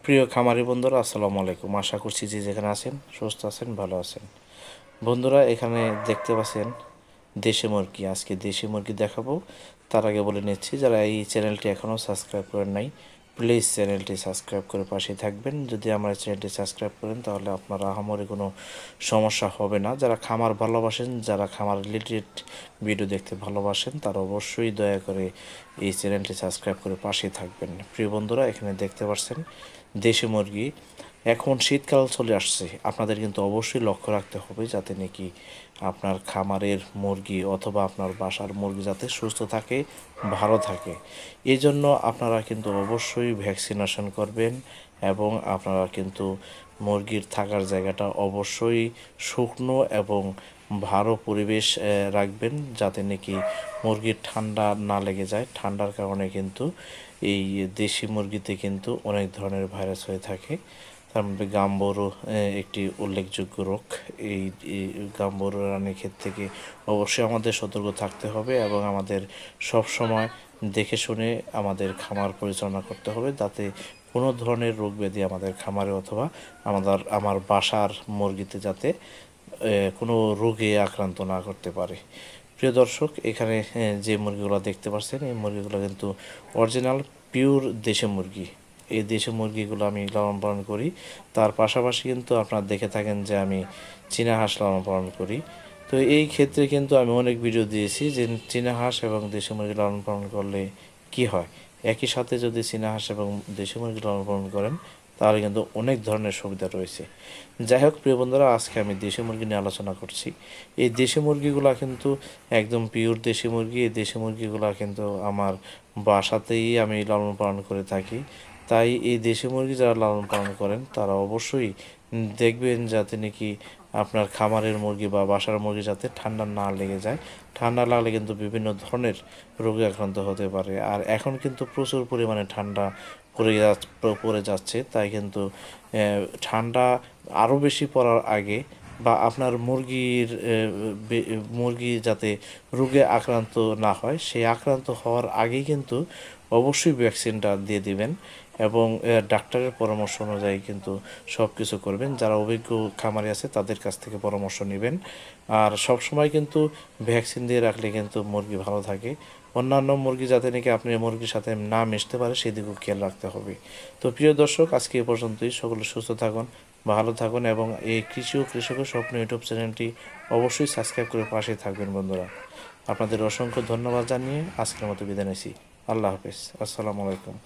প্রিয় খামারি বন্ধুরা, আসসালামু আলাইকুম। আশা করছি যে যেখানে আছেন সুস্থ আছেন, ভালো আছেন। বন্ধুরা, এখানে দেখতে পাচ্ছেন দেশি মুরগি। আজকে দেশি মুরগি দেখাবো। তার আগে বলে নিচ্ছি, যারা এই চ্যানেলটি এখনও সাবস্ক্রাইব করেন নাই, প্লিজ চ্যানেলটি সাবস্ক্রাইব করে পাশে থাকবেন। যদি আমার চ্যানেলটি সাবস্ক্রাইব করেন তাহলে আপনারা আহামরি কোনো সমস্যা হবে না। যারা খামার ভালোবাসেন, যারা খামার রিলেটেড ভিডিও দেখতে ভালোবাসেন, তারা অবশ্যই দয়া করে এই চ্যানেলটি সাবস্ক্রাইব করে পাশে থাকবেন। প্রিয় বন্ধুরা, এখানে দেখতে পাচ্ছেন দেশি মুরগি। এখন শীতকাল চলে আসছে, আপনাদের কিন্তু অবশ্যই লক্ষ্য রাখতে হবে যাতে নাকি আপনার খামারের মুরগি অথবা আপনার বাসার মুরগি যাতে সুস্থ থাকে, ভালো থাকে। এই জন্য আপনারা কিন্তু অবশ্যই ভ্যাকসিনেশন করবেন এবং আপনারা কিন্তু মুরগির থাকার জায়গাটা অবশ্যই শুকনো এবং ভালো পরিবেশ রাখবেন যাতে নাকি মুরগির ঠান্ডা না লেগে যায়। ঠান্ডার কারণে কিন্তু এই দেশি মুরগিতে কিন্তু অনেক ধরনের ভাইরাস হয়ে থাকে। তার মধ্যে গাম্বরো একটি উল্লেখযোগ্য রোগ। এই গাম্বরো রানীক্ষেত থেকে অবশ্যই আমাদের সতর্ক থাকতে হবে এবং আমাদের সব সময় দেখে শুনে আমাদের খামার পরিচালনা করতে হবে যাতে কোনো ধরনের রোগ ব্যাধি আমাদের খামারে অথবা আমার বাসার মুরগিতে যাতে কোনো রোগে আক্রান্ত না করতে পারে। প্রিয় দর্শক, এখানে যে মুরগিগুলো দেখতে পাচ্ছেন, এই মুরগিগুলো কিন্তু অরিজিনাল পিওর দেশি মুরগি। এই দেশি মুরগিগুলো আমি লালন পালন করি। তার পাশাপাশি কিন্তু আপনারা দেখে থাকেন যে আমি চীনা হাঁস লালন পালন করি। তো এই ক্ষেত্রে কিন্তু আমি অনেক ভিডিও দিয়েছি যে চীনা হাঁস এবং দেশি মুরগি লালন পালন করলে কি হয়। একই সাথে যদি চীনা হাঁস এবং দেশি মুরগি লালন পালন করেন তাহলে কিন্তু অনেক ধরনের সুবিধা রয়েছে। যাই হোক প্রিয় বন্ধুরা, আজকে আমি দেশি মুরগি নিয়ে আলোচনা করছি। এই দেশি মুরগিগুলো কিন্তু একদম পিওর দেশি মুরগি। এই দেশি মুরগিগুলো কিন্তু আমার বাসাতেই আমি লালন পালন করে থাকি। তাই এই দেশি মুরগি যারা লালন পালন করেন তারা অবশ্যই দেখবেন যাতে নাকি আপনার খামারের মুরগি বা বাসার মুরগি যাতে ঠান্ডা না লেগে যায়। ঠান্ডা লাগলে কিন্তু বিভিন্ন ধরনের রোগে আক্রান্ত হতে পারে। আর এখন কিন্তু প্রচুর পরিমাণে ঠান্ডা পড়ে যাচ্ছে, তাই কিন্তু ঠান্ডা আরও বেশি পড়ার আগে বা আপনার মুরগি যাতে রোগে আক্রান্ত না হয়, সেই আক্রান্ত হওয়ার আগেই কিন্তু অবশ্যই ভ্যাকসিনটা দিয়ে দিবেন এবং ডাক্তারের পরামর্শ অনুযায়ী কিন্তু সব কিছু করবেন। যারা অভিজ্ঞ খামারি আছে তাদের কাছ থেকে পরামর্শ নেবেন। আর সব সময় কিন্তু ভ্যাকসিন দিয়ে রাখলে কিন্তু মুরগি ভালো থাকে। অন্যান্য মুরগি যাতে নাকি আপনি মুরগির সাথে না মিশতে পারে সেদিকেও খেয়াল রাখতে হবে। তো প্রিয় দর্শক, আজকে এ পর্যন্তই। সকলে সুস্থ থাকুন, ভালো থাকুন এবং এই কৃষি ও কৃষকের স্বপ্ন ইউটিউব চ্যানেলটি অবশ্যই সাবস্ক্রাইব করে পাশে থাকবেন বন্ধুরা। আপনাদের অসংখ্য ধন্যবাদ জানিয়ে আজকের মতো বিদায় নিচ্ছি। আল্লাহ হাফেজ। আসসালামু আলাইকুম।